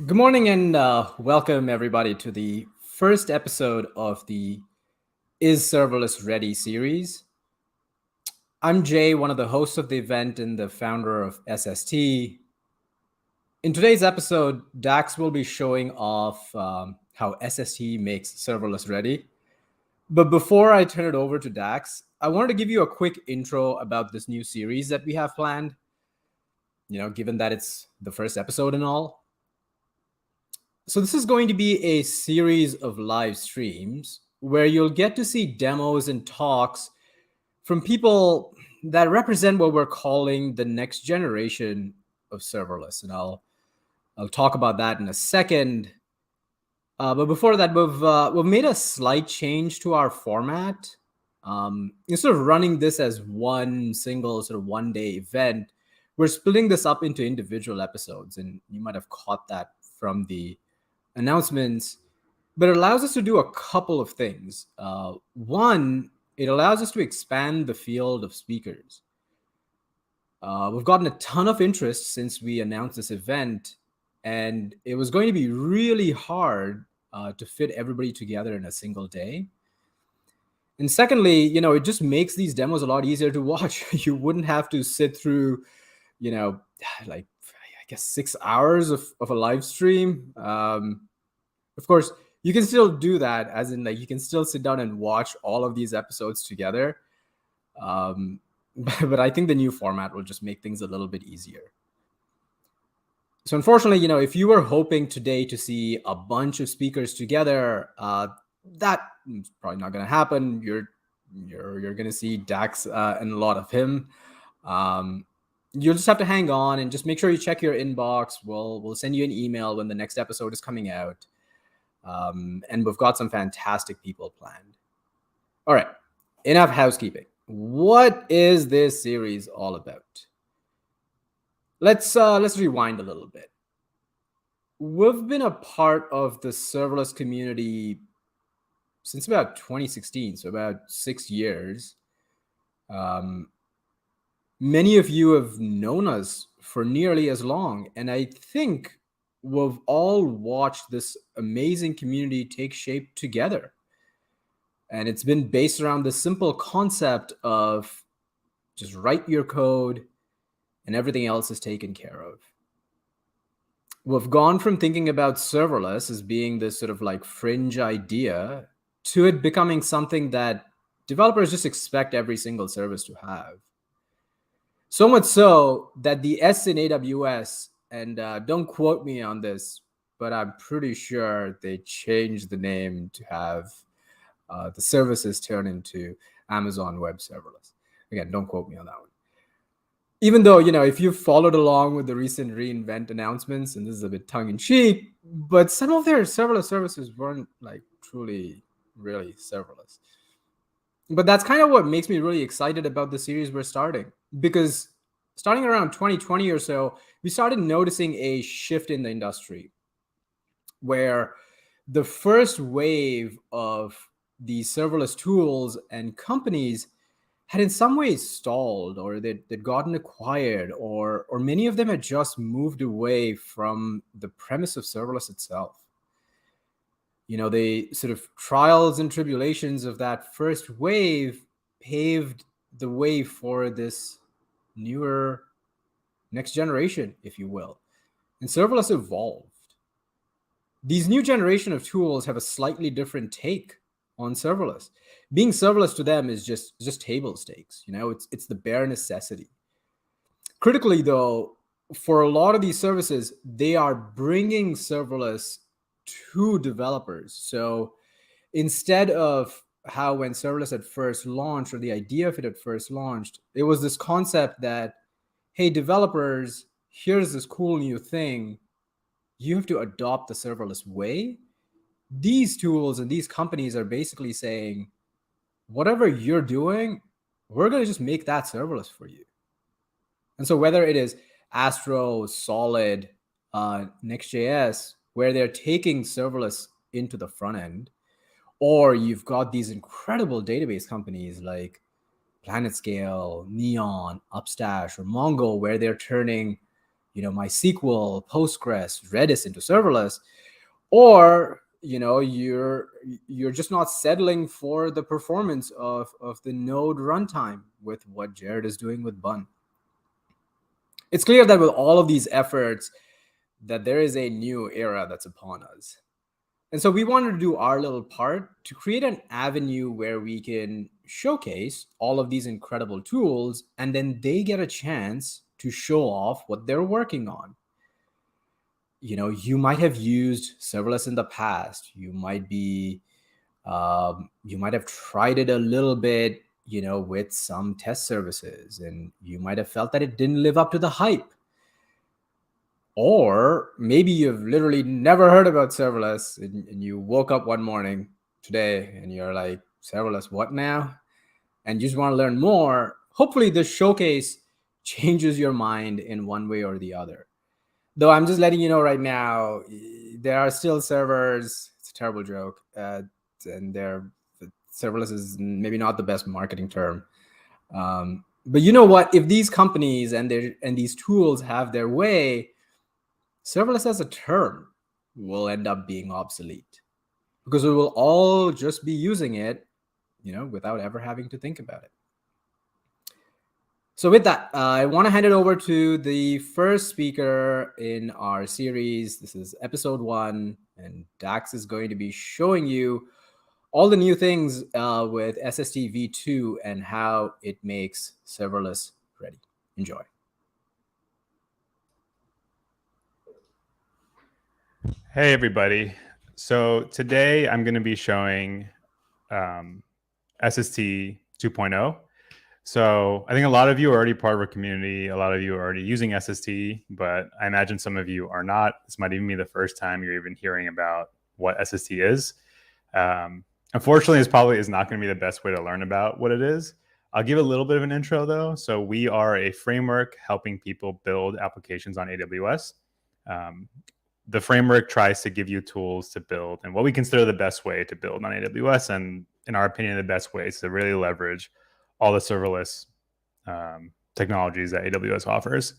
Good morning and welcome everybody to the first episode of the Is Serverless Ready series. I'm Jay, one of the hosts of the event and the founder of SST. In today's episode, Dax will be showing off how SST makes serverless ready. But before I turn it over to Dax, I wanted to give you a quick intro about this new series that we have planned, given that it's the first episode and all. So this is going to be a series of live streams where you'll get to see demos and talks from people that represent what we're calling the next generation of serverless. And I'll talk about that in a second. But before that, we've made a slight change to our format. Instead of running this as one single sort of one-day event, we're splitting this up into individual episodes. And you might have caught that from the announcements, but it allows us to do a couple of things. One, it allows us to expand the field of speakers. We've gotten a ton of interest since we announced this event, and it was going to be really hard to fit everybody together in a single day. And secondly, it just makes these demos a lot easier to watch. You wouldn't have to sit through, like, I guess 6 hours of a live stream. Of course, you can still do that, as in, like, you can still sit down and watch all of these episodes together. But I think the new format will just make things a little bit easier. So unfortunately, if you were hoping today to see a bunch of speakers together, that's probably not going to happen. You're going to see Dax and a lot of him. You'll just have to hang on and just make sure you check your inbox. We'll send you an email when the next episode is coming out. And we've got some fantastic people planned. All right, enough housekeeping. What is this series all about? Let's rewind a little bit. We've been a part of the serverless community since about 2016, so about 6 years. Many of you have known us for nearly as long, and I think we've all watched this amazing community take shape together. And it's been based around the simple concept of just write your code and everything else is taken care of. We've gone from thinking about serverless as being this sort of like fringe idea to it becoming something that developers just expect every single service to have. So much so that the S in AWS, and don't quote me on this, but I'm pretty sure they changed the name to have the services turn into Amazon Web Serverless. Again, don't quote me on that one. Even though, if you've followed along with the recent reInvent announcements, and this is a bit tongue-in-cheek, but some of their serverless services weren't like truly, really serverless. But that's kind of what makes me really excited about the series we're starting, because starting around 2020 or so, we started noticing a shift in the industry where the first wave of these serverless tools and companies had in some ways stalled, or they'd gotten acquired, or many of them had just moved away from the premise of serverless itself. The sort of trials and tribulations of that first wave paved the way for this newer next generation, if you will. And serverless evolved. These new generation of tools have a slightly different take on serverless. Being serverless to them is just table stakes. It's the bare necessity. Critically, though, for a lot of these services, they are bringing serverless to developers. So instead of how when serverless had first launched, or the idea of it had first launched, it was this concept that, hey, developers, here's this cool new thing. You have to adopt the serverless way. These tools and these companies are basically saying, whatever you're doing, we're going to just make that serverless for you. And so whether it is Astro, Solid, Next.js, where they're taking serverless into the front end, or you've got these incredible database companies like PlanetScale, Neon, Upstash, or Mongo, where they're turning, MySQL, Postgres, Redis into serverless, or you're just not settling for the performance of the node runtime with what Jared is doing with Bun. It's clear that with all of these efforts that there is a new era that's upon us. And so we wanted to do our little part to create an avenue where we can showcase all of these incredible tools, and then they get a chance to show off what they're working on. You might have used serverless in the past. You might have tried it a little bit, with some test services, and you might have felt that it didn't live up to the hype. Or maybe you've literally never heard about serverless, and you woke up one morning today and you're like, serverless, what now? And you just want to learn more. Hopefully this showcase changes your mind in one way or the other. Though I'm just letting you know right now, there are still servers. It's a terrible joke. And serverless is maybe not the best marketing term. But you know what? If these companies and these tools have their way, serverless as a term will end up being obsolete, because we will all just be using it, without ever having to think about it. So with that, I want to hand it over to the first speaker in our series. This is episode 1, and Dax is going to be showing you all the new things with SST v2 and how it makes serverless ready. Enjoy. Hey, everybody. So today I'm going to be showing SST 2.0. So I think a lot of you are already part of our community. A lot of you are already using SST, but I imagine some of you are not. This might even be the first time you're even hearing about what SST is. Unfortunately, this probably is not going to be the best way to learn about what it is. I'll give a little bit of an intro, though. So we are a framework helping people build applications on AWS. The framework tries to give you tools to build and what we consider the best way to build on AWS. And in our opinion, the best way is to really leverage all the serverless technologies that AWS offers.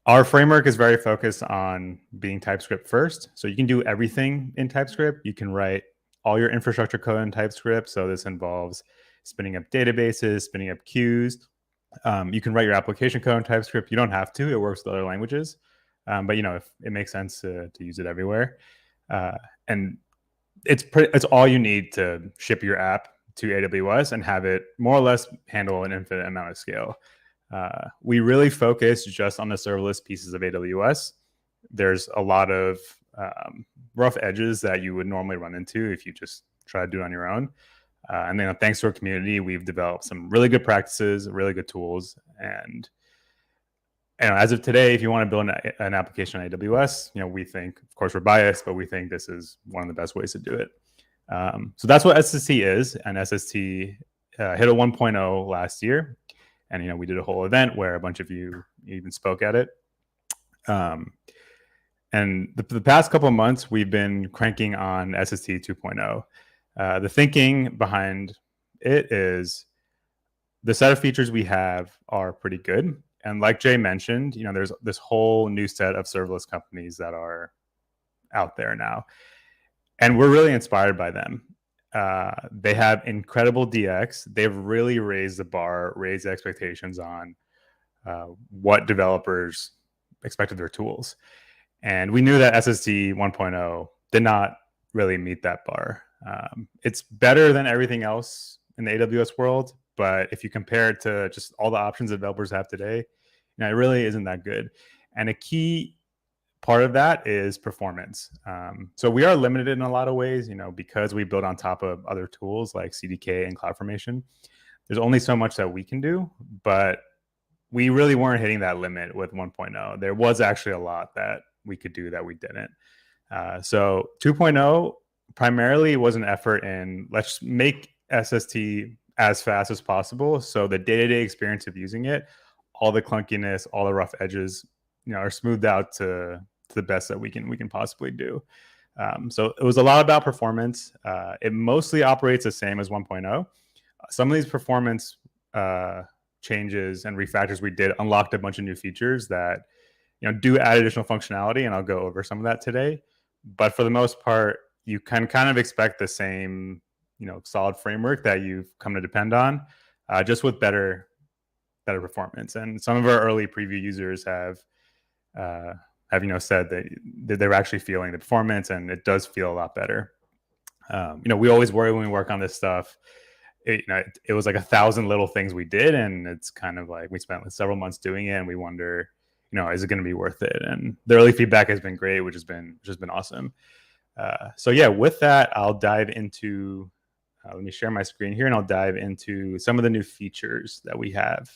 Our framework is very focused on being TypeScript first. So you can do everything in TypeScript. You can write all your infrastructure code in TypeScript. So this involves spinning up databases, spinning up queues. You can write your application code in TypeScript. You don't have to. It works with other languages. But if it makes sense to use it everywhere, and it's all you need to ship your app to AWS and have it more or less handle an infinite amount of scale. We really focus just on the serverless pieces of AWS. There's a lot of rough edges that you would normally run into if you just try to do it on your own. And then thanks to our community, we've developed some really good practices, really good tools, and as of today, if you want to build an application on AWS, we think, of course, we're biased, but we think this is one of the best ways to do it. So that's what SST is, and SST hit a 1.0 last year, and we did a whole event where a bunch of you even spoke at it. And the past couple of months, we've been cranking on SST 2.0. The thinking behind it is the set of features we have are pretty good. And like Jay mentioned, there's this whole new set of serverless companies that are out there now. And we're really inspired by them. They have incredible DX. They've really raised the bar, raised the expectations on what developers expect of their tools. And we knew that SST 1.0 did not really meet that bar. It's better than everything else in the AWS world, but if you compare it to just all the options that developers have today, it really isn't that good. And a key part of that is performance. So we are limited in a lot of ways, because we build on top of other tools like CDK and CloudFormation. There's only so much that we can do, but we really weren't hitting that limit with 1.0. There was actually a lot that we could do that we didn't. So 2.0 primarily was an effort in let's make SST as fast as possible. So the day-to-day experience of using it, all the clunkiness, all the rough edges, are smoothed out to the best that we can possibly do. So it was a lot about performance. It mostly operates the same as 1.0. Some of these performance changes and refactors we did unlocked a bunch of new features that do add additional functionality, and I'll go over some of that today. But for the most part, you can kind of expect the same solid framework that you've come to depend on, just with better performance. And some of our early preview users have said that they're actually feeling the performance, and it does feel a lot better. We always worry when we work on this stuff. It was like 1,000 little things we did, and it's kind of like we spent several months doing it, and we wonder, is it going to be worth it? And the early feedback has been great, which has been awesome. So yeah, with that, I'll dive into. Let me share my screen here, and I'll dive into some of the new features that we have.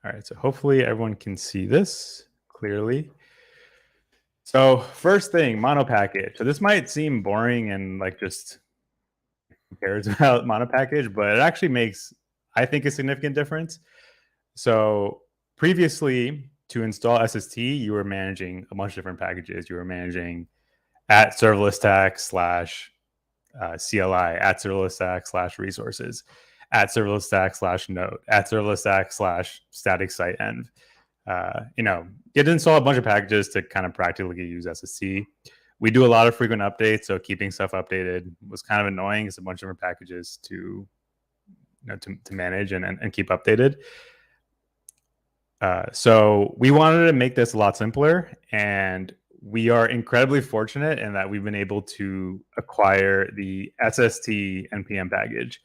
All right, so hopefully everyone can see this clearly. So first thing, Monopackage. So this might seem boring and like just who cares about Monopackage, but it actually makes, I think, a significant difference. So previously, to install SST, you were managing a bunch of different packages. You were managing at serverless stack / CLI, at serverless stack / resources, at serverless stack / node, at serverless stack / static site env. You had to install a bunch of packages to kind of practically use SST. We do a lot of frequent updates, so keeping stuff updated was kind of annoying. It's a bunch of different packages to manage and keep updated. So we wanted to make this a lot simpler, and we are incredibly fortunate in that we've been able to acquire the SST npm package.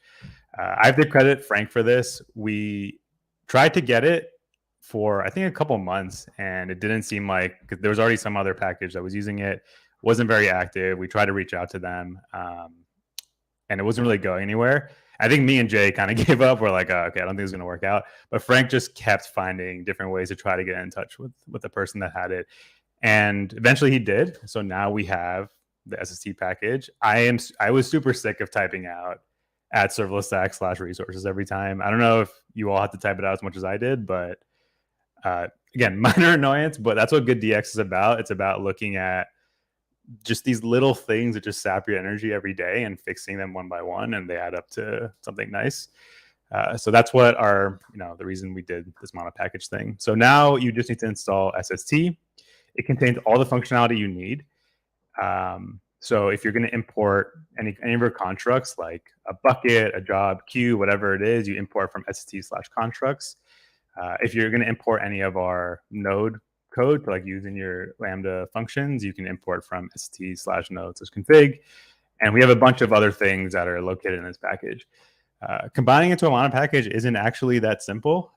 I have to credit Frank for this. We tried to get it for, I think, a couple months, and it didn't seem like, because there was already some other package that was using it, wasn't very active. We tried to reach out to them, and it wasn't really going anywhere. I think me and Jay kind of gave up. We're like, oh, okay, I don't think it's going to work out. But Frank just kept finding different ways to try to get in touch with the person that had it. And eventually he did. So now we have the SST package. I was super sick of typing out at serverless stack / resources every time. I don't know if you all had to type it out as much as I did, but again, minor annoyance, but that's what good DX is about. It's about looking at just these little things that just sap your energy every day and fixing them one by one, and they add up to something nice. So that's what the reason we did this Monopackage thing. So now you just need to install SST. It contains all the functionality you need. So if you're going to import any of your constructs, like a bucket, a job, queue, whatever it is, you import from SST/constructs. If you're going to import any of our node code to use in your Lambda functions, you can import from SST/node/config. And we have a bunch of other things that are located in this package. Combining into a Monopackage isn't actually that simple,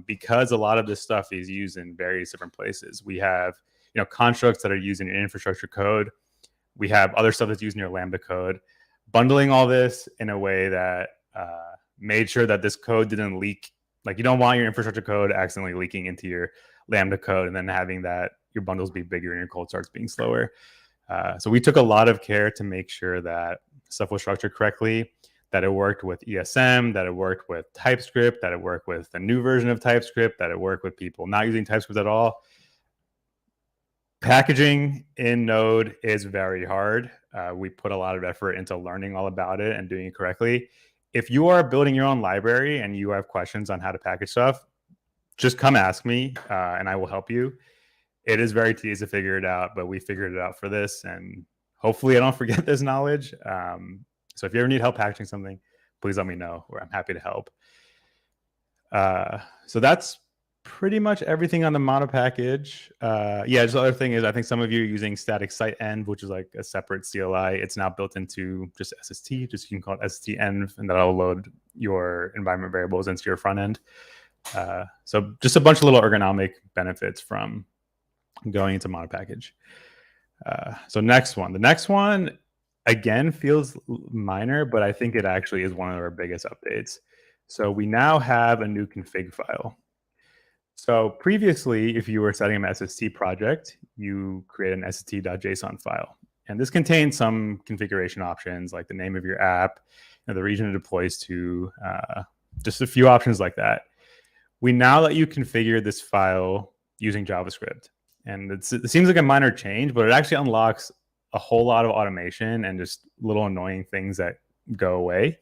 because a lot of this stuff is used in various different places. We have constructs that are used in your infrastructure code. We have other stuff that's used in your Lambda code. Bundling all this in a way that made sure that this code didn't leak. You don't want your infrastructure code accidentally leaking into your Lambda code and then having that your bundles be bigger and your code starts being slower. So we took a lot of care to make sure that stuff was structured correctly, that it worked with ESM, that it worked with TypeScript, that it worked with a new version of TypeScript, that it worked with people not using TypeScript at all. Packaging in Node is very hard. We put a lot of effort into learning all about it and doing it correctly. If you are building your own library and you have questions on how to package stuff, just come ask me and I will help you. It is very tedious to figure it out, but we figured it out for this, and hopefully I don't forget this knowledge. So if you ever need help packaging something, please let me know, or I'm happy to help. So that's pretty much everything on the Monopackage. Yeah, just the other thing is, I think some of you are using static site env, which is like a separate CLI. It's now built into just SST. Just you can call it SST env, and that'll load your environment variables into your front end. So just a bunch of little ergonomic benefits from going into Monopackage. So next one. The next one, again, feels minor, but I think it actually is one of our biggest updates. So we now have a new config file. So previously, if you were setting an SST project, you create an sst.json file. And this contains some configuration options, like the name of your app, the region it deploys to, just a few options like that. We now let you configure this file using JavaScript. And it seems like a minor change, but it actually unlocks a whole lot of automation and just little annoying things that go away.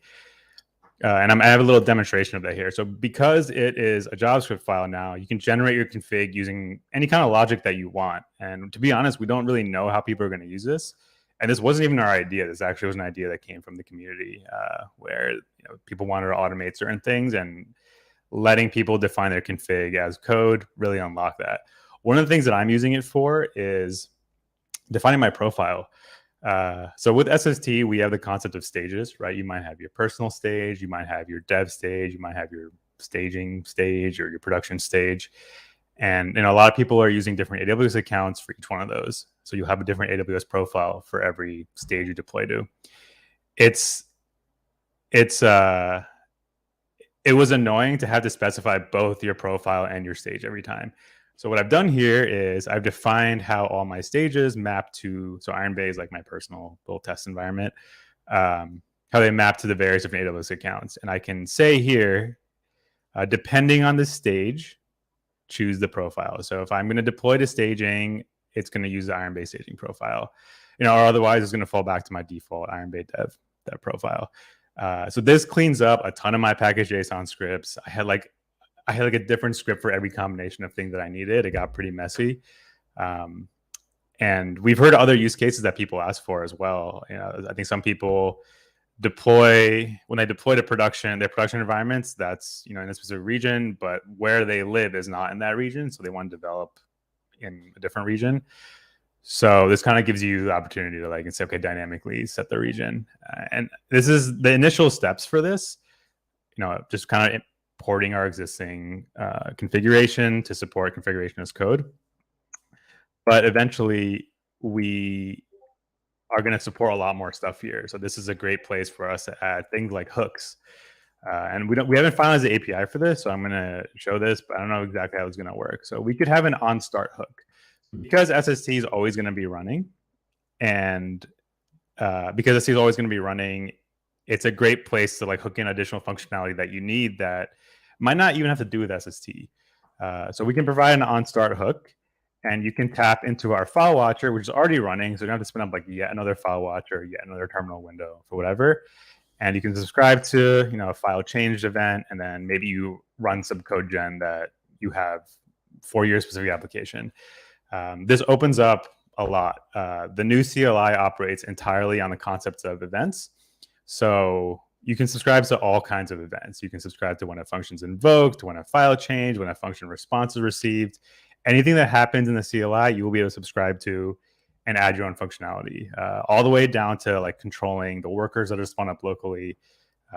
And I have a little demonstration of that here. So because it is a JavaScript file now, you can generate your config using any kind of logic that you want. And to be honest, we don't really know how people are going to use this. And this wasn't even our idea. This actually was an idea that came from the community, where people wanted to automate certain things, and letting people define their config as code really unlocked that. One of the things that I'm using it for is defining my profile. So with SST, we have the concept of stages, right? You might have your personal stage, you might have your dev stage, you might have your staging stage or your production stage. And a lot of people are using different AWS accounts for each one of those. So you'll have a different AWS profile for every stage you deploy to. It was annoying to have to specify both your profile and your stage every time. So what I've done here is I've defined how all my stages map to, so Iron Bay is like my personal little test environment, how they map to the various different AWS accounts. And I can say here, depending on the stage, choose the profile. So if I'm going to deploy to staging, it's going to use the Iron Bay staging profile, or otherwise it's going to fall back to my default Iron Bay dev profile. So this cleans up a ton of my package JSON scripts. I had like a different script for every combination of things that I needed. It got pretty messy. And we've heard other use cases that people ask for as well. I think some people when they deploy to their production environments, that's, in a specific region, but where they live is not in that region. So they want to develop in a different region. So this kind of gives you the opportunity to say, okay, dynamically set the region. And this is the initial steps for this, just kind of porting our existing configuration to support configuration as code. But eventually we are going to support a lot more stuff here. So this is a great place for us to add things like hooks. And we haven't finalized the API for this, so I'm going to show this, but I don't know exactly how it's going to work. So we could have an on start hook. Because SST is always going to be running, and because SST is always going to be running, it's a great place to hook in additional functionality that you need that might not even have to do with SST. So we can provide an on start hook, and you can tap into our file watcher, which is already running. So you don't have to spin up yet another file watcher, yet another terminal window for whatever. And you can subscribe to a file changed event, and then maybe you run some codegen that you have for your specific application. This opens up a lot. The new CLI operates entirely on the concepts of events. So you can subscribe to all kinds of events. You can subscribe to when a function is invoked, when a file change, when a function response is received. Anything that happens in the CLI, you will be able to subscribe to and add your own functionality, all the way down to controlling the workers that are spun up locally.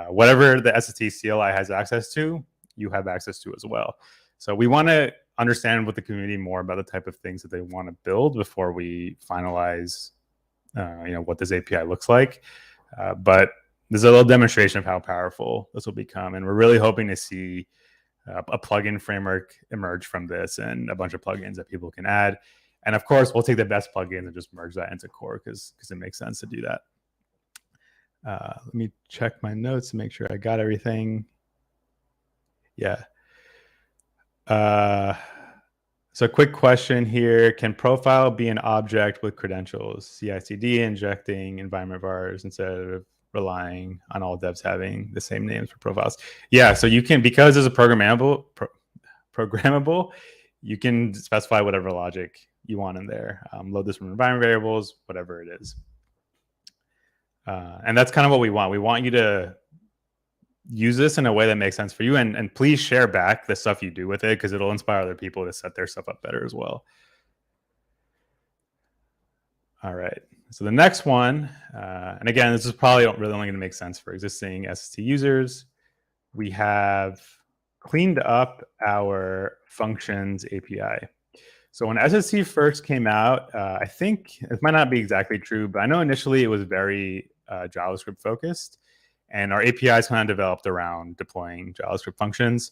Whatever the SST CLI has access to, you have access to as well. So we want to understand with the community more about the type of things that they want to build before we finalize, what this API looks like. But there's a little demonstration of how powerful this will become, and we're really hoping to see a plugin framework emerge from this, and a bunch of plugins that people can add. And of course, we'll take the best plugins and just merge that into core because it makes sense to do that. Let me check my notes to make sure I got everything. Yeah. So quick question here. Can profile be an object with credentials? CI/CD injecting environment vars instead of relying on all devs having the same names for profiles. Yeah, so you can, because it's a programmable, you can specify whatever logic you want in there. Load this from environment variables, whatever it is. And that's kind of what we want. We want you to use this in a way that makes sense for you, and please share back the stuff you do with it, because it'll inspire other people to set their stuff up better as well. All right, so the next one, and again, this is probably really only going to make sense for existing SST users. We have cleaned up our functions API. So when SST first came out, I think it might not be exactly true, but I know initially it was very JavaScript focused. And our APIs kind of developed around deploying JavaScript functions.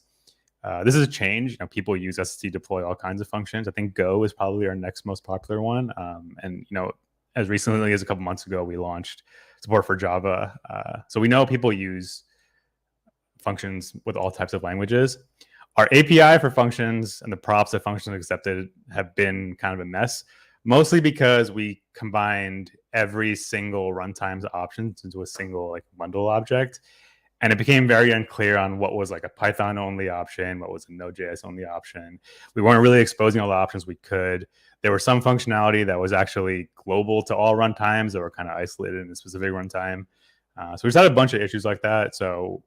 This is a change. People use SST to deploy all kinds of functions. I think Go is probably our next most popular one. And as recently as a couple months ago, we launched support for Java. So we know people use functions with all types of languages. Our API for functions and the props that functions accepted have been kind of a mess, mostly because we combined every single runtime's options into a single bundle object. And it became very unclear on what was like a Python only option, what was a Node.js only option. We weren't really exposing all the options we could. There was some functionality that was actually global to all runtimes that were kind of isolated in a specific runtime. So we just had a bunch of issues like that. So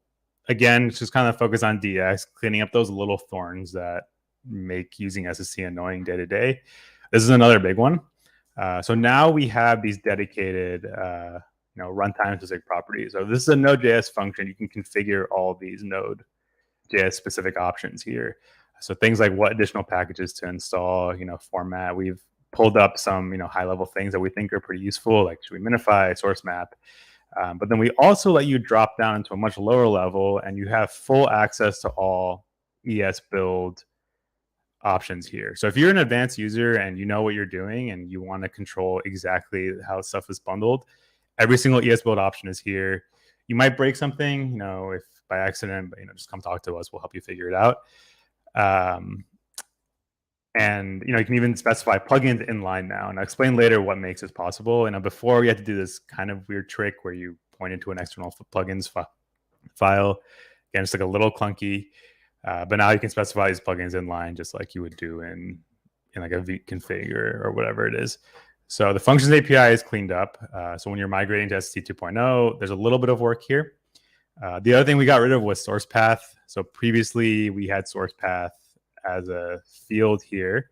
again, just kind of focus on DX, cleaning up those little thorns that make using SST annoying day to day. This is another big one. So now we have these dedicated runtime specific properties. So this is a Node.js function. You can configure all these Node.js specific options here. So things like what additional packages to install, format. We've pulled up some, high level things that we think are pretty useful, like should we minify, source map. But then we also let you drop down into a much lower level, and you have full access to all ES build options here. So if you're an advanced user and you know what you're doing and you want to control exactly how stuff is bundled, every single ES build option is here. You might break something, if by accident, but just come talk to us. We'll help you figure it out. And you can even specify plugins inline now. And I'll explain later what makes this possible. Before we had to do this kind of weird trick where you point into an external plugins file. Again, it's like a little clunky. But now you can specify these plugins inline just like you would do in like a vite config or whatever it is. So the functions API is cleaned up. So when you're migrating to SST 2.0, there's a little bit of work here. The other thing we got rid of was source path. So previously we had source path as a field here.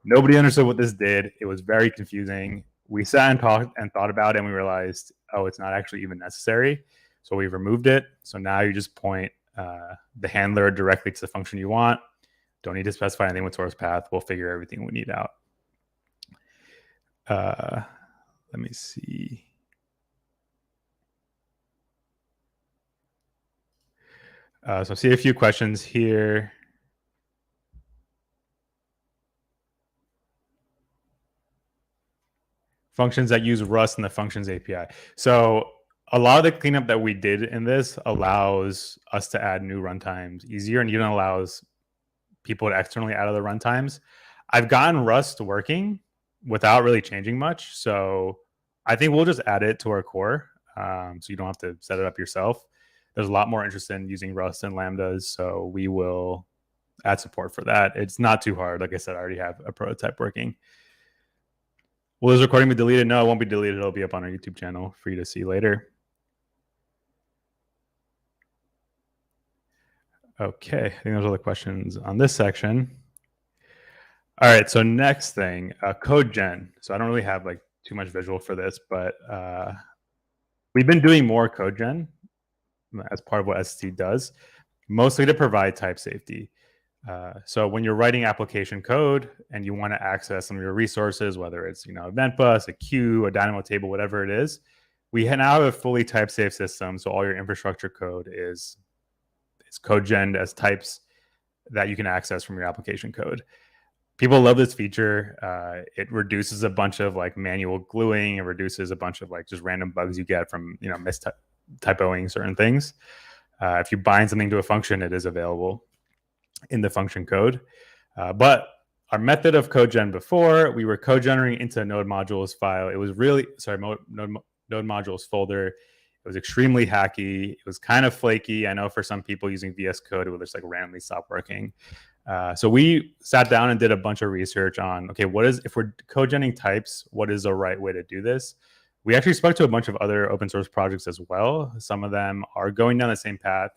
Nobody understood what this did. It was very confusing. We sat and talked and thought about it, and we realized, oh, it's not actually even necessary. So we've removed it. So now you just point the handler directly to the function you want. Don't need to specify anything with source path. We'll figure everything we need out. Let me see. So I see a few questions here. Functions that use Rust in the functions API. So a lot of the cleanup that we did in this allows us to add new runtimes easier, and even allows people to externally add other runtimes. I've gotten Rust working without really changing much. So I think we'll just add it to our core. So you don't have to set it up yourself. There's a lot more interest in using Rust and Lambdas. So we will add support for that. It's not too hard. Like I said, I already have a prototype working. Will this recording be deleted? No, it won't be deleted. It'll be up on our YouTube channel for you to see later. Okay, I think those are the questions on this section. All right, so next thing, code gen. So I don't really have like too much visual for this, but we've been doing more code gen as part of what SST does, mostly to provide type safety. So when you're writing application code and you want to access some of your resources, whether it's event bus, a queue, a dynamo table, whatever it is, we now have a fully type safe system. So all your infrastructure code is code gen as types that you can access from your application code. People love this feature. It reduces a bunch of like manual gluing. It reduces a bunch of like just random bugs you get from mistypoing certain things. If you bind something to a function, it is available in the function code. But our method of code gen before, we were code generating into a node modules file. It was really, node modules folder. It was extremely hacky. It was kind of flaky. I know for some people using VS Code, it would just like randomly stop working. So we sat down and did a bunch of research on, okay, if we're code genning types, what is the right way to do this? We actually spoke to a bunch of other open source projects as well. Some of them are going down the same path,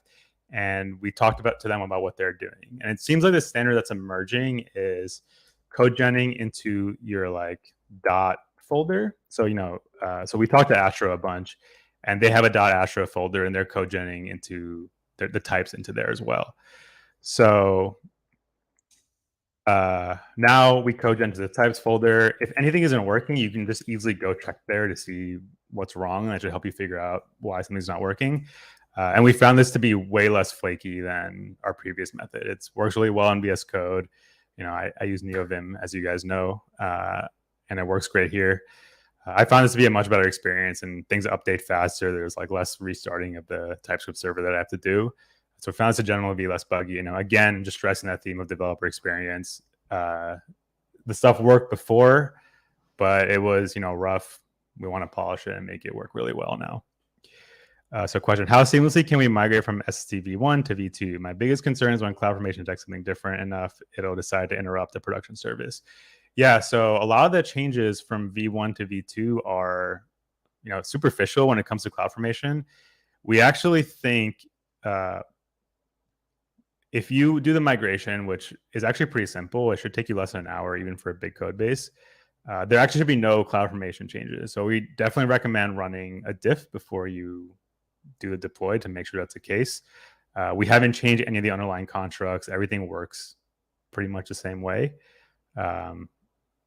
and we talked to them about what they're doing. And it seems like the standard that's emerging is code genning into your like dot folder. So, so we talked to Astro a bunch, and they have a .astro folder, and they're code genning into the types into there as well. So now we code gen to the types folder. If anything isn't working, you can just easily go check there to see what's wrong, and that should help you figure out why something's not working. And we found this to be way less flaky than our previous method. It works really well in VS Code. I use NeoVim, as you guys know, and it works great here. I found this to be a much better experience, and things update faster. There's like less restarting of the TypeScript server that I have to do. So I found this to generally be less buggy. Again, just stressing that theme of developer experience. The stuff worked before, but it was, rough. We want to polish it and make it work really well now. So question, how seamlessly can we migrate from SSD v1 to v2? My biggest concern is when CloudFormation detects something different enough, it'll decide to interrupt the production service. Yeah, so a lot of the changes from v1 to v2 are, superficial when it comes to CloudFormation. We actually think if you do the migration, which is actually pretty simple, it should take you less than an hour, even for a big code base. There actually should be no CloudFormation changes. So we definitely recommend running a diff before you do the deploy to make sure that's the case. We haven't changed any of the underlying constructs. Everything works pretty much the same way.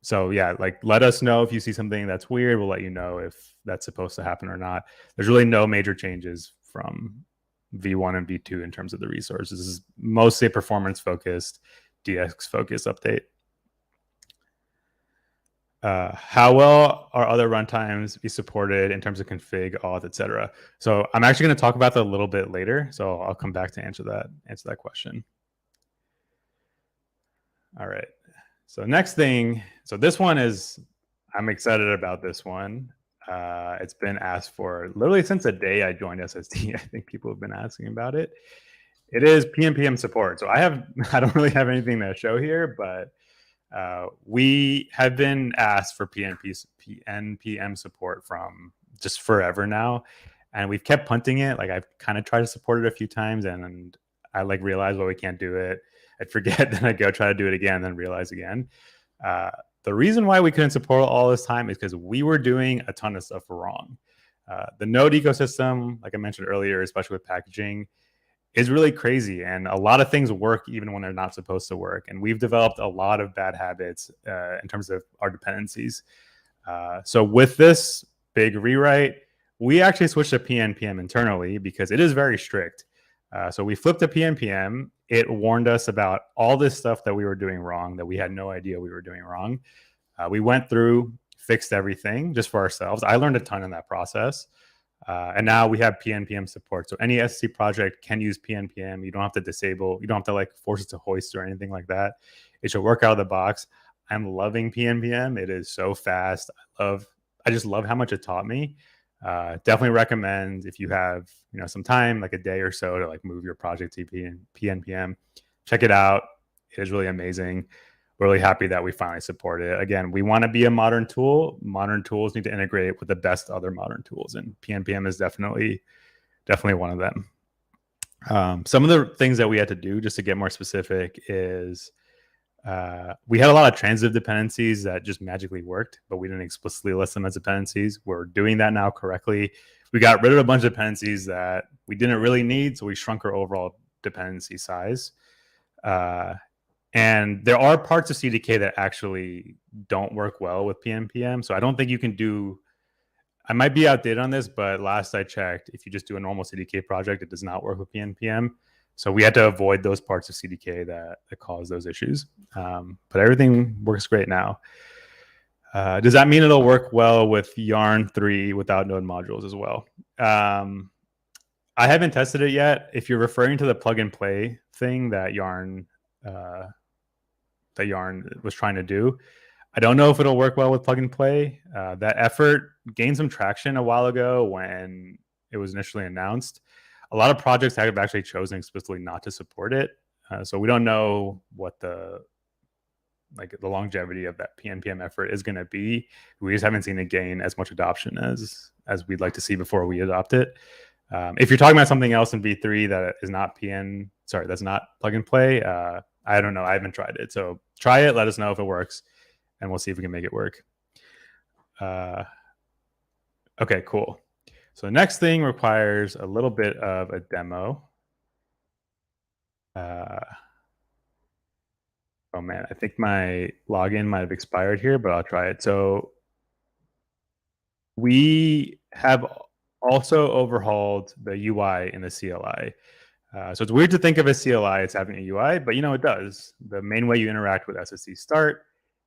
So yeah, let us know if you see something that's weird. We'll let you know if that's supposed to happen or not. There's really no major changes from v1 and v2 in terms of the resources. This is mostly a performance focused, DX focused update. How well are other runtimes be supported in terms of config, auth, etc.? So I'm actually going to talk about that a little bit later. So I'll come back to answer that question. All right. So next thing, so this one is, I'm excited about this one. It's been asked for literally since the day I joined SSD. I think people have been asking about it. It is pnpm support. So I don't really have anything to show here, but we have been asked for pnpm support from just forever now, and we've kept punting it. I've kind of tried to support it a few times, and I realize, well, we can't do it. I'd forget, then I'd go try to do it again, then realize again. The reason why we couldn't support all this time is because we were doing a ton of stuff wrong. The Node ecosystem, like I mentioned earlier, especially with packaging, is really crazy, and a lot of things work even when they're not supposed to work. And we've developed a lot of bad habits in terms of our dependencies. So with this big rewrite, we actually switched to pnpm internally because it is very strict. So we flipped to pnpm. It warned us about all this stuff that we were doing wrong, that we had no idea we were doing wrong. We went through, fixed everything just for ourselves. I learned a ton in that process. And now we have pnpm support. So any SC project can use pnpm. You don't have to disable, you don't have to force it to hoist or anything like that. It should work out of the box. I'm loving pnpm. It is so fast. I just love how much it taught me. Definitely recommend, if you have some time, like a day or so, to move your project to pnpm. Check it out. It is really amazing. We're really happy that we finally support it. Again, we want to be a modern tool. Modern tools need to integrate with the best other modern tools, and pnpm is definitely one of them. Some of the things that we had to do, just to get more specific, is we had a lot of transitive dependencies that just magically worked, but we didn't explicitly list them as dependencies. We're doing that now correctly. We got rid of a bunch of dependencies that we didn't really need, so we shrunk our overall dependency size. And there are parts of CDK that actually don't work well with pnpm. So I don't think you can do, I might be outdated on this, but last I checked, if you just do a normal CDK project, it does not work with pnpm. So we had to avoid those parts of CDK that cause those issues. But everything works great now. Does that mean it'll work well with Yarn 3 without node modules as well? I haven't tested it yet. If you're referring to the plug and play thing that Yarn was trying to do, I don't know if it'll work well with plug and play. That effort gained some traction a while ago when it was initially announced. A lot of projects have actually chosen explicitly not to support it. So we don't know what the longevity of that pnpm effort is going to be. We just haven't seen it gain as much adoption as we'd like to see before we adopt it. If you're talking about something else in v3 that is not that's not plug and play, I don't know. I haven't tried it. So try it. Let us know if it works, and we'll see if we can make it work. Okay, cool. So the next thing requires a little bit of a demo. Oh man, I think my login might have expired here, but I'll try it. So we have also overhauled the UI in the CLI. So it's weird to think of a CLI as having a UI, but it does. The main way you interact with SSC start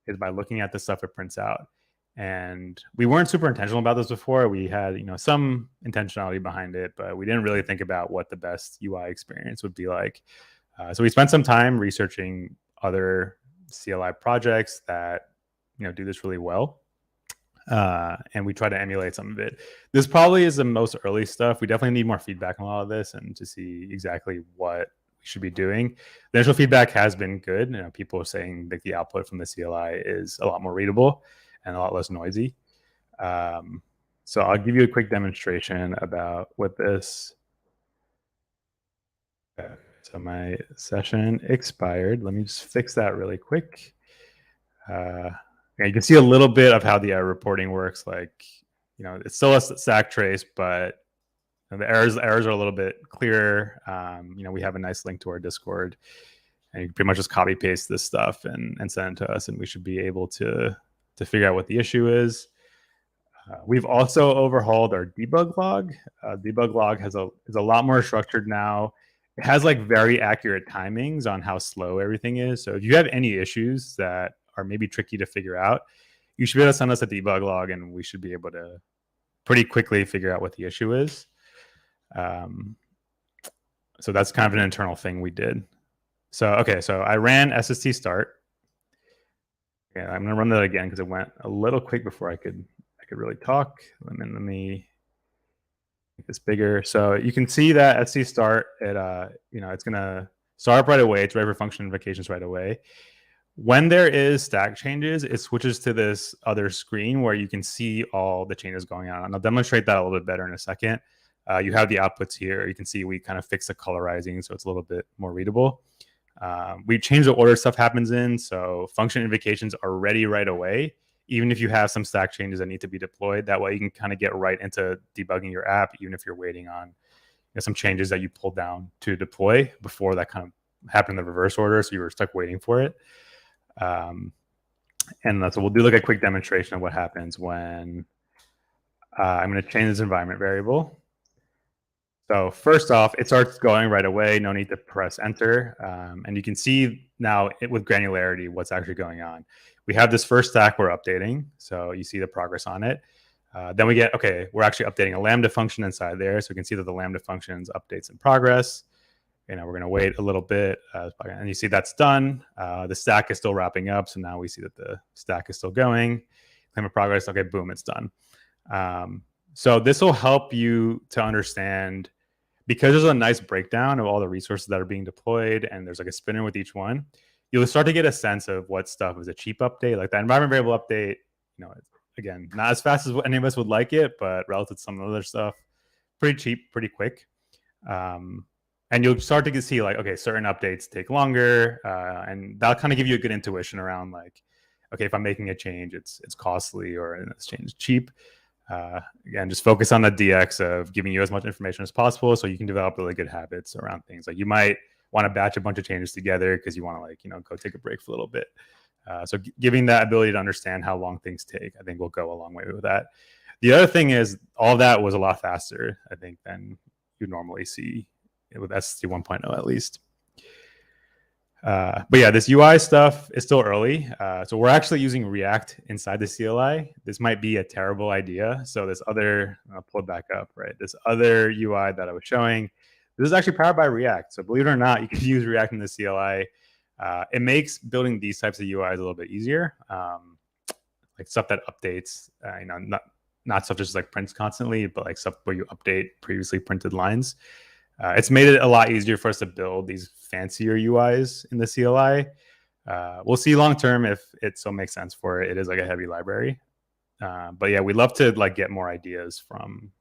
is by looking at the stuff it prints out. And we weren't super intentional about this before. We had some intentionality behind it, but we didn't really think about what the best UI experience would be like. So we spent some time researching other CLI projects that do this really well. and we try to emulate some of it. This probably is the most early stuff. We definitely need more feedback on a lot of this and to see exactly what we should be doing. The initial feedback has been good. People are saying that the output from the CLI is a lot more readable and a lot less noisy. So I'll give you a quick demonstration about what this. Okay, so my session expired. Let me just fix that really quick. You can see a little bit of how the error reporting works. It's still a stack trace, but the errors are a little bit clearer. We have a nice link to our Discord, and you can pretty much just copy paste this stuff and send it to us, and we should be able to figure out what the issue is. We've also overhauled our debug log. Debug log is a lot more structured now. It has very accurate timings on how slow everything is. So if you have any issues that are maybe tricky to figure out, you should be able to send us a debug log, and we should be able to pretty quickly figure out what the issue is. So that's kind of an internal thing we did. So I ran SST start. Yeah, I'm gonna run that again because it went a little quick before I could really talk. Let me make this bigger. So you can see that SST start, it's gonna start up right away. It's ready for function invocations right away. When there is stack changes, it switches to this other screen where you can see all the changes going on. And I'll demonstrate that a little bit better in a second. You have the outputs here. You can see we kind of fix the colorizing so it's a little bit more readable. We change the order stuff happens in, so function invocations are ready right away, even if you have some stack changes that need to be deployed. That way you can kind of get right into debugging your app, even if you're waiting on some changes that you pulled down to deploy before that kind of happened in the reverse order, so you were stuck waiting for it. And so we'll do a quick demonstration of what happens when I'm going to change this environment variable. So first off, it starts going right away. No need to press enter. And you can see now with granularity what's actually going on. We have this first stack we're updating. So you see the progress on it. Then we get, we're actually updating a Lambda function inside there. So we can see that the Lambda function's updates in progress. We're going to wait a little bit. And you see that's done. The stack is still wrapping up. So now we see that the stack is still going. Claim of progress. Okay, boom, it's done. So this will help you to understand, because there's a nice breakdown of all the resources that are being deployed, and there's a spinner with each one. You'll start to get a sense of what stuff is a cheap update. Like that environment variable update, again, not as fast as any of us would like it, but relative to some other stuff, pretty cheap, pretty quick. And you'll start to see certain updates take longer, and that'll kind of give you a good intuition around if I'm making a change, it's costly, or this change is cheap. Again, just focus on the DX of giving you as much information as possible so you can develop really good habits around things. Like you might want to batch a bunch of changes together because you want to go take a break for a little bit. So giving that ability to understand how long things take, I think will go a long way with that. The other thing is all that was a lot faster, I think, than you normally see with SST 1.0 at least. But yeah, this UI stuff is still early. So we're actually using React inside the CLI. This might be a terrible idea. So this other, I'll pull it back up, right? This other UI that I was showing, this is actually powered by React. So believe it or not, you can use React in the CLI. It makes building these types of UIs a little bit easier. Like stuff that updates, not stuff just prints constantly, but stuff where you update previously printed lines. It's made it a lot easier for us to build these fancier UIs in the CLI. We'll see long term if it still makes sense for it. It is a heavy library. But yeah, we'd love to get more ideas from,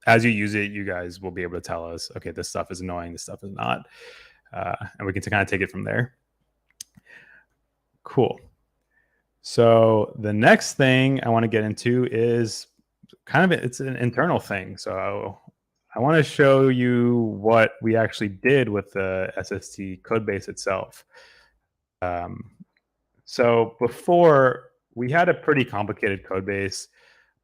as you use it, you guys will be able to tell us, okay, this stuff is annoying, this stuff is not. And we can kind of take it from there. Cool. So the next thing I want to get into is it's an internal thing. So I want to show you what we actually did with the SST code base itself. So before, we had a pretty complicated code base.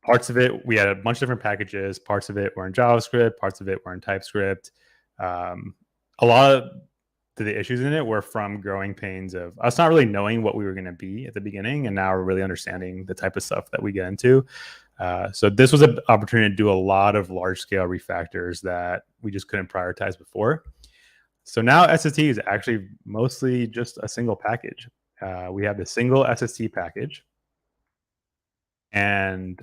Parts of it, we had a bunch of different packages. Parts of it were in JavaScript. Parts of it were in TypeScript. A lot of the issues in it were from growing pains of us not really knowing what we were going to be at the beginning, and now we're really understanding the type of stuff that we get into. So this was an opportunity to do a lot of large-scale refactors that we just couldn't prioritize before. So now SST is actually mostly just a single package. We have the single SST package. And,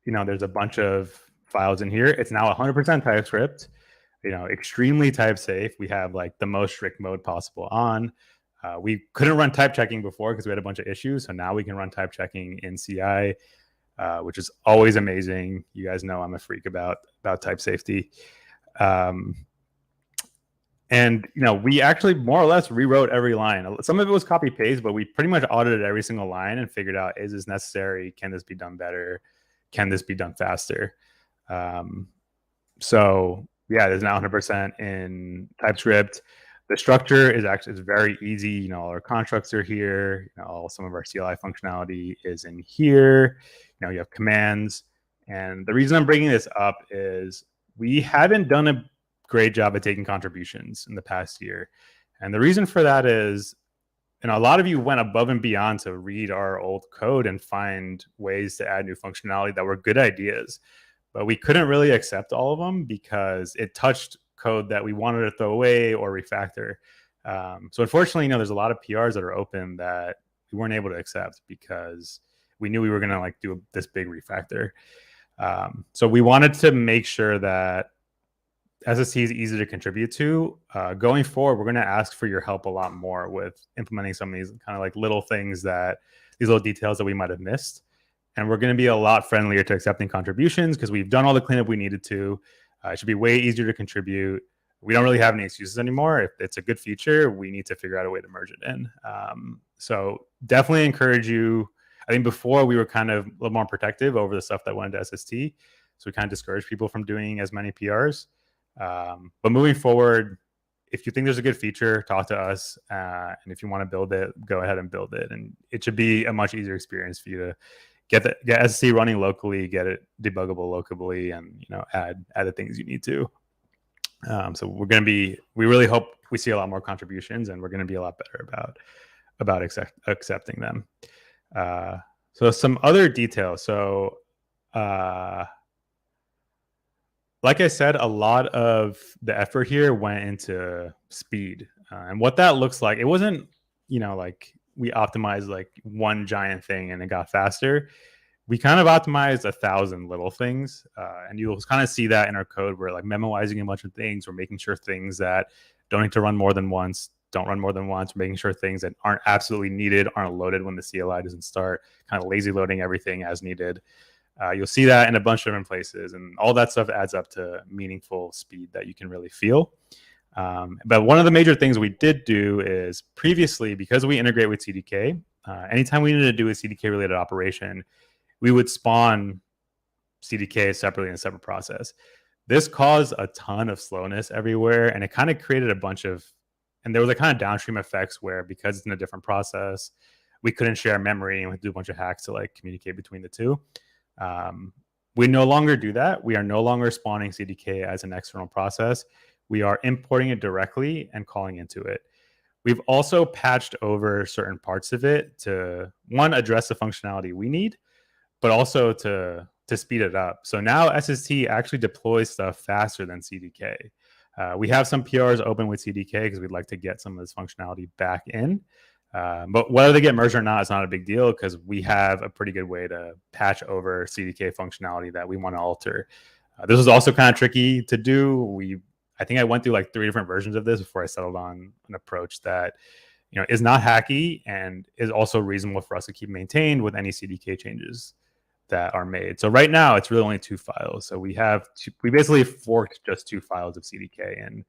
there's a bunch of files in here. It's now 100% TypeScript, extremely type safe. We have like the most strict mode possible on. We couldn't run type checking before because we had a bunch of issues. So now we can run type checking in CI, which is always amazing. You guys know I'm a freak about type safety. And, we actually more or less rewrote every line. Some of it was copy paste, but we pretty much audited every single line and figured out, is this necessary? Can this be done better? Can this be done faster? So yeah, there's now 100% in TypeScript. The structure is very easy. All our constructs are here. Some of our CLI functionality is in here. You have commands. And the reason I'm bringing this up is we haven't done a great job at taking contributions in the past year. And the reason for that is, a lot of you went above and beyond to read our old code and find ways to add new functionality that were good ideas. But we couldn't really accept all of them because it touched code that we wanted to throw away or refactor. So unfortunately, there's a lot of PRs that are open that we weren't able to accept because we knew we were going to do this big refactor. So we wanted to make sure that SST is easy to contribute to. Going forward, we're going to ask for your help a lot more with implementing some of these kind of little things these little details that we might have missed. And we're going to be a lot friendlier to accepting contributions because we've done all the cleanup we needed to. It should be way easier to contribute. We don't really have any excuses anymore. If it's a good feature, we need to figure out a way to merge it in. So definitely encourage you. I think before we were kind of a little more protective over the stuff that went into SST. So we kind of discouraged people from doing as many PRs. But moving forward, if you think there's a good feature, talk to us. And if you want to build it, go ahead and build it. And it should be a much easier experience for you to get SST running locally, get it debuggable locally, and add the things you need to. So we really hope we see a lot more contributions, and we're going to be a lot better about accepting them. So some other details. So like I said, a lot of the effort here went into speed, and what that looks like. It wasn't we optimized one giant thing and it got faster. We kind of optimized 1,000 little things, and you'll kind of see that in our code. We're memoizing a bunch of things. We're making sure things that don't need to run more than once don't run more than once. We're making sure things that aren't absolutely needed aren't loaded when the CLI doesn't start. Kind of lazy loading everything as needed. You'll see that in a bunch of different places, and all that stuff adds up to meaningful speed that you can really feel. But one of the major things we did do is previously, because we integrate with CDK, anytime we needed to do a CDK related operation, we would spawn CDK separately in a separate process. This caused a ton of slowness everywhere, and it kind of created a bunch of, and there was a kind of downstream effects where because it's in a different process, we couldn't share memory and we had to do a bunch of hacks to communicate between the two. We no longer do that. We are no longer spawning CDK as an external process. We are importing it directly and calling into it. We've also patched over certain parts of it to, one, address the functionality we need, but also to speed it up. So now SST actually deploys stuff faster than CDK. We have some PRs open with CDK because we'd like to get some of this functionality back in. But whether they get merged or not is not a big deal because we have a pretty good way to patch over CDK functionality that we want to alter. This was also kind of tricky to do. I think I went through 3 different versions of this before I settled on an approach that is not hacky and is also reasonable for us to keep maintained with any CDK changes that are made. So right now it's really only 2 files. So we basically forked just 2 files of CDK and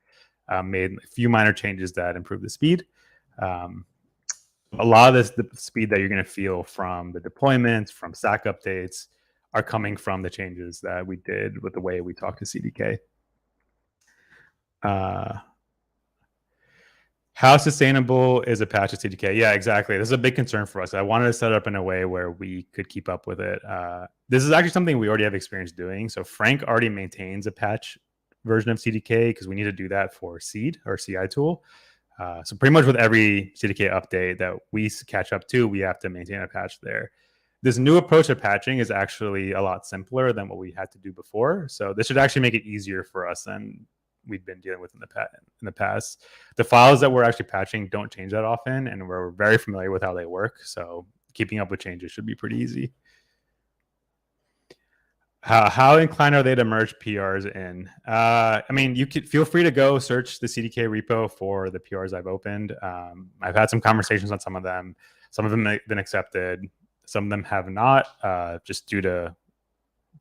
made a few minor changes that improve the speed. A lot of the speed that you're going to feel from the deployments, from stack updates, are coming from the changes that we did with the way we talk to CDK. How sustainable is a patch of CDK? Yeah, exactly. This is a big concern for us. I wanted to set it up in a way where we could keep up with it. This is actually something we already have experience doing. So Frank already maintains a patch version of CDK because we need to do that for Seed, our CI tool. So pretty much with every CDK update that we catch up to, we have to maintain a patch there. This new approach of patching is actually a lot simpler than what we had to do before. So this should actually make it easier for us than we've been dealing with in the past. The files that we're actually patching don't change that often, and we're very familiar with how they work. So keeping up with changes should be pretty easy. How inclined are they to merge PRs in? I mean, you could feel free to go search the CDK repo for the PRs I've opened. I've had some conversations on some of them. Some of them have been accepted. Some of them have not, just due to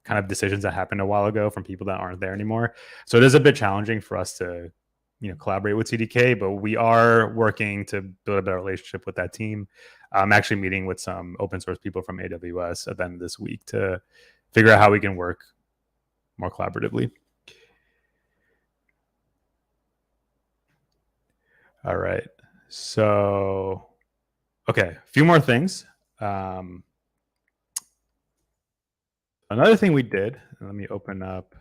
kind of decisions that happened a while ago from people that aren't there anymore. So it is a bit challenging for us to, collaborate with CDK, but we are working to build a better relationship with that team. I'm actually meeting with some open source people from AWS at the end of this week to figure out how we can work more collaboratively. All right. So, okay, a few more things. Another thing we did, let me open up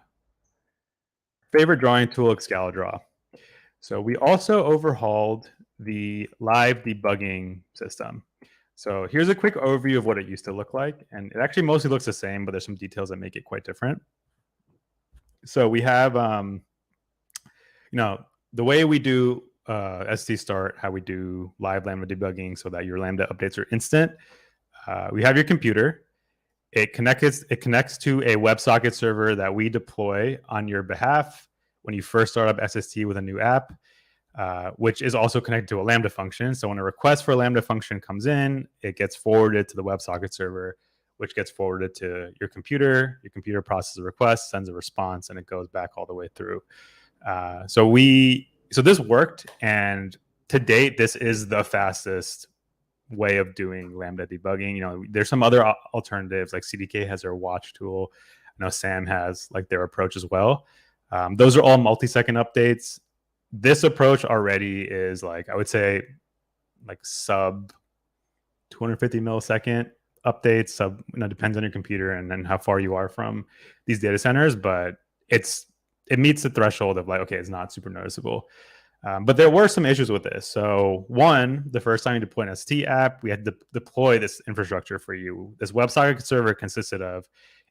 favorite drawing tool, Excalidraw. So we also overhauled the live debugging system. So here's a quick overview of what it used to look like. And it actually mostly looks the same, but there's some details that make it quite different. So we have, the way we do ST start, how we do live Lambda debugging so that your Lambda updates are instant. We have your computer. It connects to a WebSocket server that we deploy on your behalf when you first start up SST with a new app, which is also connected to a Lambda function. So when a request for a Lambda function comes in, it gets forwarded to the WebSocket server, which gets forwarded to your computer. Your computer processes a request, sends a response, and it goes back all the way through. So this worked, and to date, this is the fastest way of doing Lambda debugging. There's some other alternatives, like CDK has their watch tool. I know SAM has like their approach as well. Those are all multi-second updates. This approach already is like, I would say, like sub 250 millisecond updates. Depends on your computer and then how far you are from these data centers, but it meets the threshold of like, okay, it's not super noticeable. But there were some issues with this. So one, the first time you deploy an ST app, we had to deploy this infrastructure for you. This WebSocket server consisted of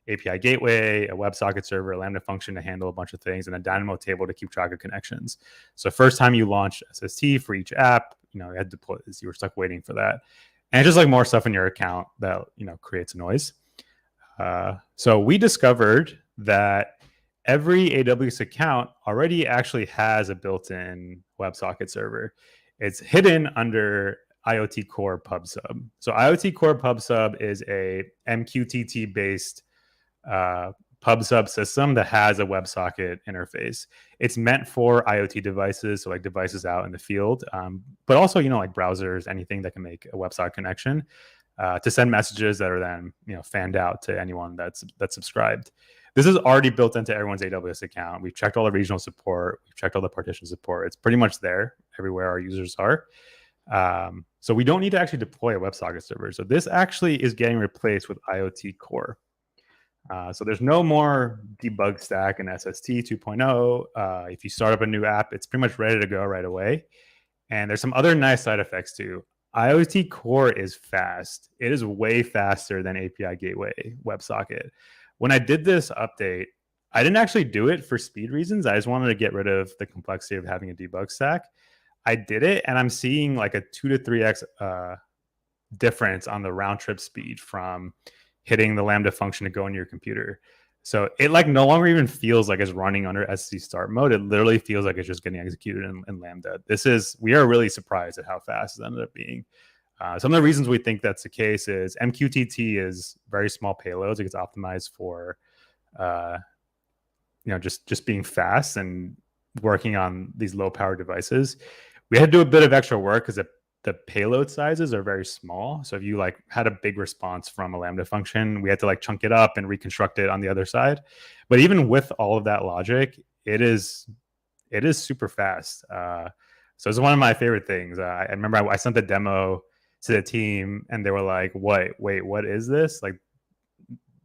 API gateway, a WebSocket server, a Lambda function to handle a bunch of things, and a Dynamo table to keep track of connections. So first time you launch SST for each app, you had to deploy this. You were stuck waiting for that. And it's just like more stuff in your account that, creates noise. So we discovered that every AWS account already actually has a built-in WebSocket server. It's hidden under IoT Core PubSub. So IoT Core PubSub is a MQTT-based PubSub system that has a WebSocket interface. It's meant for IoT devices, so like devices out in the field, but also, like browsers, anything that can make a WebSocket connection to send messages that are then, fanned out to anyone that's subscribed. This is already built into everyone's AWS account. We've checked all the regional support. We've checked all the partition support. It's pretty much there everywhere our users are. So we don't need to actually deploy a WebSocket server. So this actually is getting replaced with IoT Core. So there's no more debug stack in SST 2.0. If you start up a new app, it's pretty much ready to go right away. And there's some other nice side effects too. IoT Core is fast. It is way faster than API Gateway WebSocket. When I did this update, I didn't actually do it for speed reasons. I just wanted to get rid of the complexity of having a debug stack. I did it, and I'm seeing like a 2 to 3x difference on the round trip speed from hitting the Lambda function to go into your computer. So it like no longer even feels like it's running under SC start mode. It literally feels like it's just getting executed in Lambda. We are really surprised at how fast it ended up being. Some of the reasons we think that's the case is MQTT is very small payloads. It gets optimized for, just being fast and working on these low power devices. We had to do a bit of extra work because the payload sizes are very small. So if you like had a big response from a Lambda function, we had to like chunk it up and reconstruct it on the other side. But even with all of that logic, it is super fast. So it's one of my favorite things. I remember I sent the demo to the team and they were like, wait, what is this? Like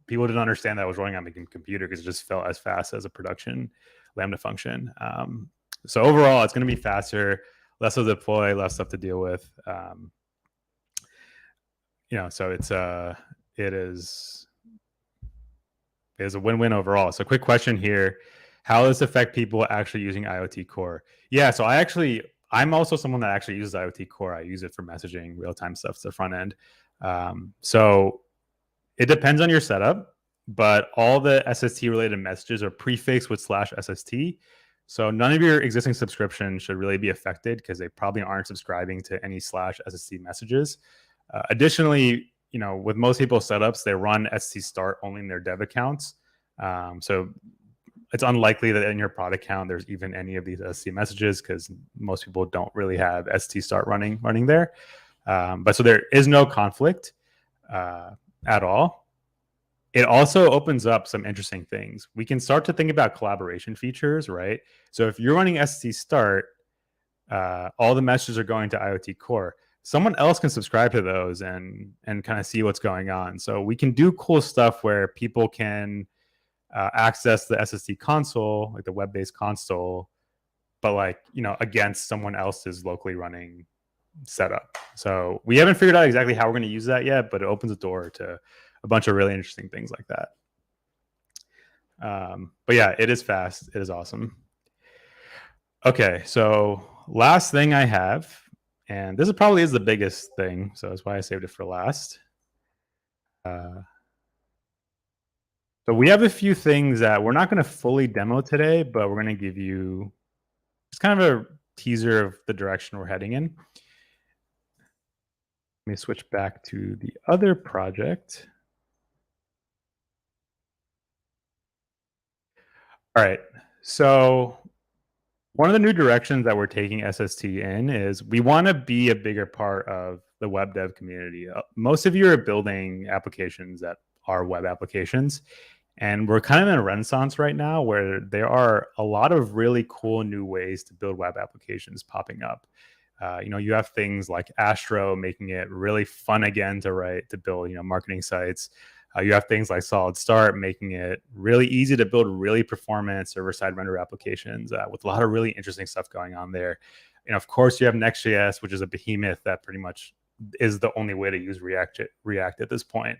people didn't understand that I was running on the computer because it just felt as fast as a production Lambda function. So overall, it's going to be faster, less to deploy, less stuff to deal with. So it is a win-win overall. So quick question here. How does this affect people actually using IoT Core? Yeah, so I'm also someone that actually uses IoT Core. I use it for messaging, real-time stuff to the front end. So it depends on your setup. but all the SST related messages are prefixed with /SST. So none of your existing subscriptions should really be affected because they probably aren't subscribing to any /SST messages. Additionally, with most people's setups, they run ST start only in their dev accounts. So it's unlikely that in your prod account there's even any of these ST messages because most people don't really have ST start running there. But so there is no conflict at all. It also opens up some interesting things. We can start to think about collaboration features, right? So if you're running ST start, all the messages are going to IoT core. Someone else can subscribe to those and kind of see what's going on. So we can do cool stuff where people can access the SST console, like the web-based console, but against someone else's locally running setup. So we haven't figured out exactly how we're going to use that yet, but it opens the door to a bunch of really interesting things like that. But yeah, it is fast. It is awesome. Okay, so last thing I have, and this probably is the biggest thing, so that's why I saved it for last. So we have a few things that we're not going to fully demo today, but we're going to give you just kind of a teaser of the direction we're heading in. Let me switch back to the other project. All right, so one of the new directions that we're taking SST in is we want to be a bigger part of the web dev community. Most of you are building applications that are web applications, and we're kind of in a renaissance right now where there are a lot of really cool new ways to build web applications popping up. You have things like Astro making it really fun again to build, marketing sites. You have things like Solid Start making it really easy to build really performant server-side render applications with a lot of really interesting stuff going on there. And of course, you have Next.js, which is a behemoth that pretty much is the only way to use React at this point.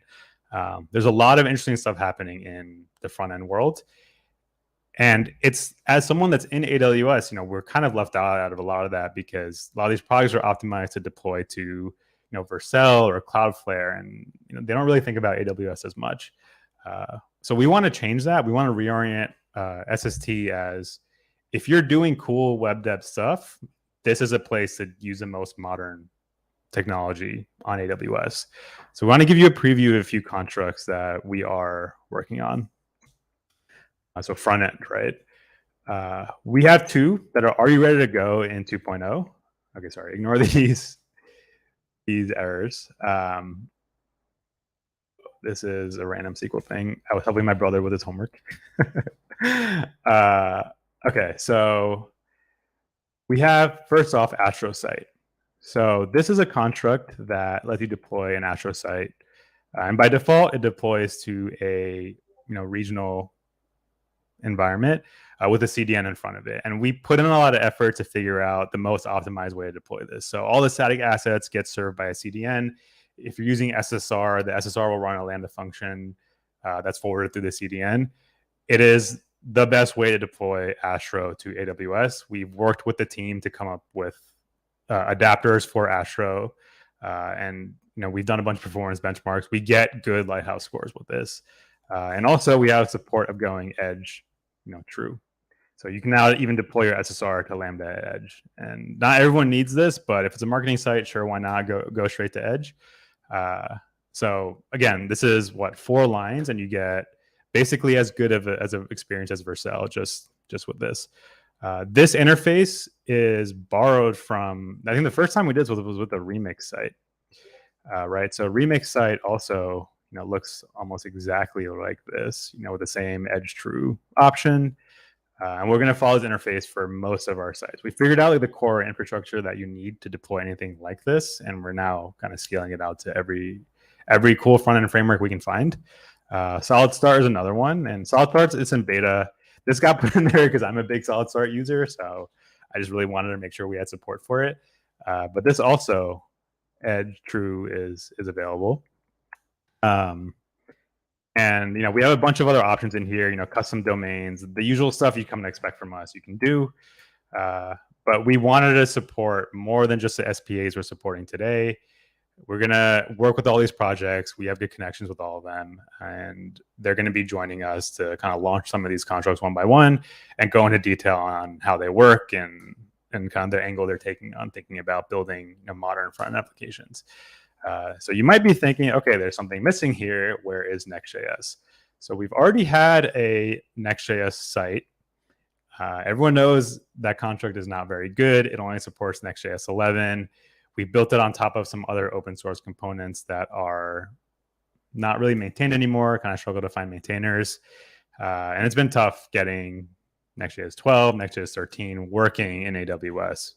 There's a lot of interesting stuff happening in the front-end world. And it's, as someone that's in AWS, we're kind of left out of a lot of that because a lot of these projects are optimized to deploy to Vercel or Cloudflare, and they don't really think about AWS as much. So we want to change that. We want to reorient SST as, if you're doing cool web dev stuff, this is a place to use the most modern technology on AWS. So we want to give you a preview of a few constructs that we are working on. So front end, right? We have two that are already ready to go in 2.0. Okay, sorry, ignore these errors. This is a random SQL thing. I was helping my brother with his homework. Okay, so we have, first off, Astro site. So this is a construct that lets you deploy an Astro site. And by default, it deploys to a regional environment with a CDN in front of it. And we put in a lot of effort to figure out the most optimized way to deploy this. So all the static assets get served by a CDN. If you're using SSR, the SSR will run a Lambda function that's forwarded through the CDN. It is the best way to deploy Astro to AWS. We've worked with the team to come up with adapters for Astro. And we've done a bunch of performance benchmarks. We get good Lighthouse scores with this. And also we have support of going edge true. So you can now even deploy your SSR to Lambda edge. And not everyone needs this, but if it's a marketing site, sure, why not go straight to edge? So again, this is 4 lines, and you get basically as good of an experience as Vercel just with this. This interface is borrowed from, I think the first time we did this was with the Remix site, right? So Remix site also looks almost exactly like this, with the same edge true option. And we're going to follow this interface for most of our sites. We figured out the core infrastructure that you need to deploy anything like this, and we're now kind of scaling it out to every cool front-end framework we can find. Solid Start is another one, and Solid Start is in beta. This got put in there because I'm a big Solid Start user, so I just really wanted to make sure we had support for it. But this also, edge true, is available. And we have a bunch of other options in here, custom domains, the usual stuff you come to expect from us, you can do. But we wanted to support more than just the SPAs we're supporting today. We're going to work with all these projects. We have good connections with all of them, and they're going to be joining us to kind of launch some of these constructs one by one and go into detail on how they work and kind of the angle they're taking on thinking about building modern front-end applications. So you might be thinking, okay, there's something missing here. Where is Next.js? So we've already had a Next.js site. Everyone knows that construct is not very good. It only supports Next.js 11. We built it on top of some other open source components that are not really maintained anymore, kind of struggle to find maintainers. And it's been tough getting Next.js 12, Next.js 13 working in AWS.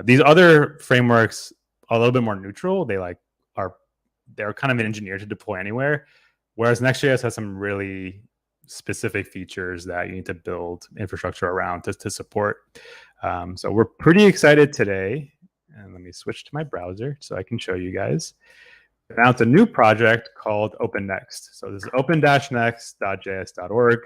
These other frameworks are a little bit more neutral. They're kind of engineered to deploy anywhere, whereas Next.js has some really specific features that you need to build infrastructure around to support. So we're pretty excited today. And let me switch to my browser so I can show you guys. Now it's a new project called OpenNext. So this is open-next.js.org.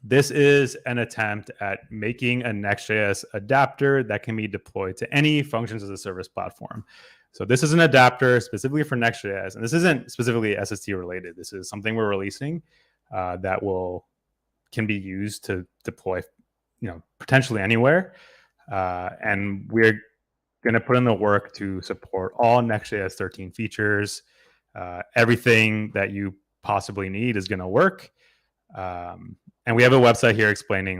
This is an attempt at making a Next.js adapter that can be deployed to any functions as a service platform. So this is an adapter specifically for Next.js, and this isn't specifically SST related. This is something we're releasing that can be used to deploy, potentially anywhere. And we're going to put in the work to support all Next.js 13 features. Everything that you possibly need is going to work. And we have a website here explaining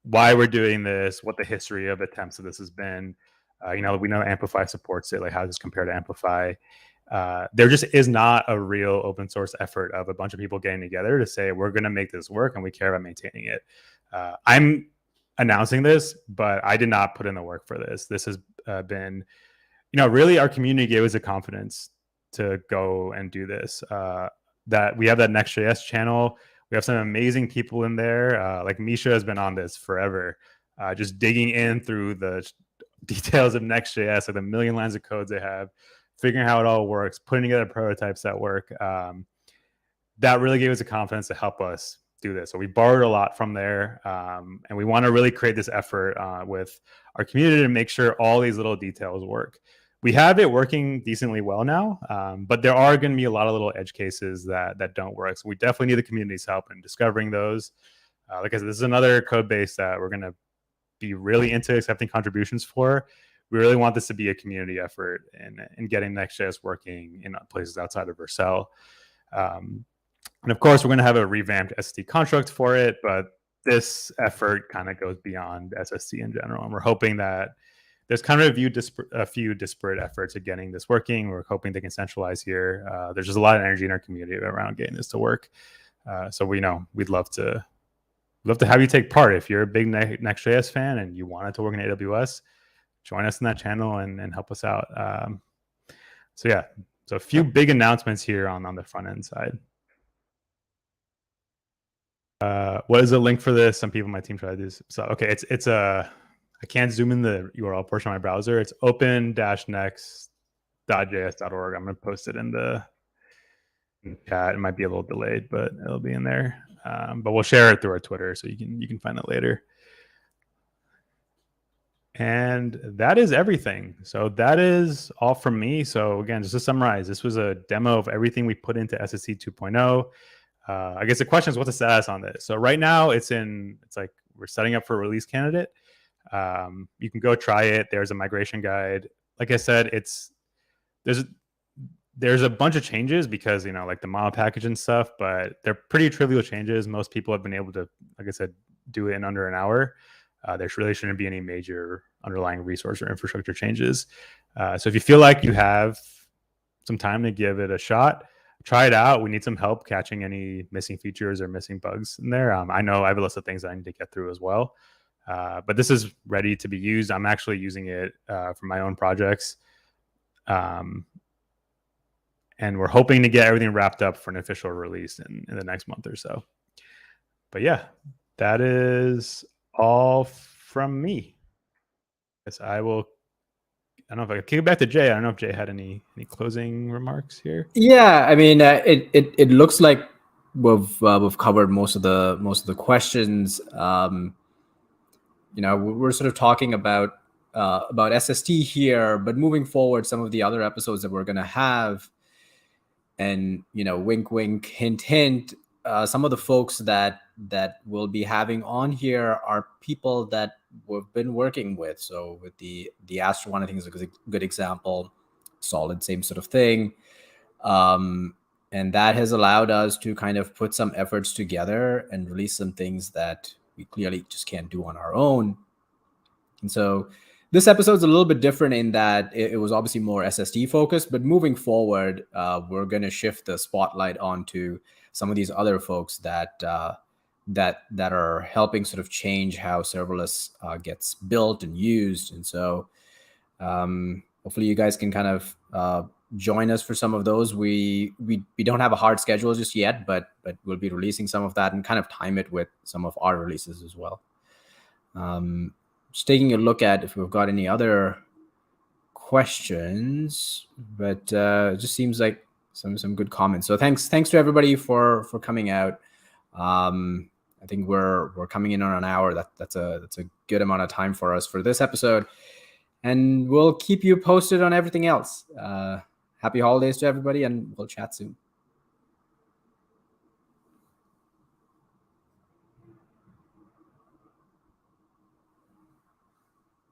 why we're doing this, what the history of attempts of this has been. We know Amplify supports it. Like, how does this compare to Amplify? There just is not a real open source effort of a bunch of people getting together to say, we're going to make this work and we care about maintaining it. I'm announcing this, but I did not put in the work for this. This has been, really our community gave us the confidence to go and do this. That we have that Next.js channel. We have some amazing people in there. Like Misha has been on this forever, just digging in through the details of Next.js, like the million lines of codes they have, figuring out how it all works, putting together prototypes that work. That really gave us the confidence to help us do this. So we borrowed a lot from there, and we want to really create this effort with our community to make sure all these little details work. We have it working decently well now, but there are going to be a lot of little edge cases that don't work. So we definitely need the community's help in discovering those. Like I said, this is another code base that we're going to be really into accepting contributions for. We really want this to be a community effort in getting Next.js working in places outside of Vercel. And of course, we're going to have a revamped SST construct for it, but this effort kind of goes beyond SST in general. And we're hoping that there's kind of a few disparate efforts at getting this working. We're hoping they can centralize here. There's just a lot of energy in our community around getting this to work. So we'd love to have you take part. If you're a big Next.js fan and you want it to work in AWS, join us in that channel and help us out. So a few big announcements here on the front end side. What is the link for this? Some people on my team try to do this. So, okay, it's I can't zoom in the URL portion of my browser. It's open-next.js.org. I'm going to post it in the chat. It might be a little delayed, but it'll be in there. But we'll share it through our Twitter, so you can find it later. And that is everything. So that is all from me. So again, just to summarize, this was a demo of everything we put into SST 2.0. I guess the question is, what's the status on this? So right now it's like we're setting up for a release candidate. You can go try it. There's a migration guide. Like I said, there's a bunch of changes because, like the Monopackage and stuff, but they're pretty trivial changes. Most people have been able to, like I said, do it in under an hour. There really shouldn't be any major underlying resource or infrastructure changes. So if you feel like you have some time to give it a shot, try it out. We need some help catching any missing features or missing bugs in there. I know I have a list of things that I need to get through as well. But this is ready to be used. I'm actually using it for my own projects. And we're hoping to get everything wrapped up for an official release in the next month or so. But that is all from me. Yes, I don't know if I can kick it back to Jay. I don't know if Jay had any closing remarks here. Yeah, I mean, it looks like we've covered most of the questions. We're sort of talking about about SST here, but moving forward, some of the other episodes that we're going to have, and wink wink hint hint, some of the folks that we'll be having on here are people that we've been working with. So with the Astro one, I think is a good example. Solid, same sort of thing. And that has allowed us to kind of put some efforts together and release some things that we clearly just can't do on our own. And so this episode's a little bit different in that it was obviously more SSD focused, but moving forward, we're going to shift the spotlight onto some of these other folks that are helping sort of change how serverless gets built and used. And so hopefully you guys can kind of join us for some of those. We don't have a hard schedule just yet, but we'll be releasing some of that and kind of time it with some of our releases as well. Just taking a look at if we've got any other questions, but it just seems like some good comments. So thanks to everybody for coming out. I think we're coming in on an hour. That's a good amount of time for us for this episode, and we'll keep you posted on everything else. Happy holidays to everybody, and we'll chat soon.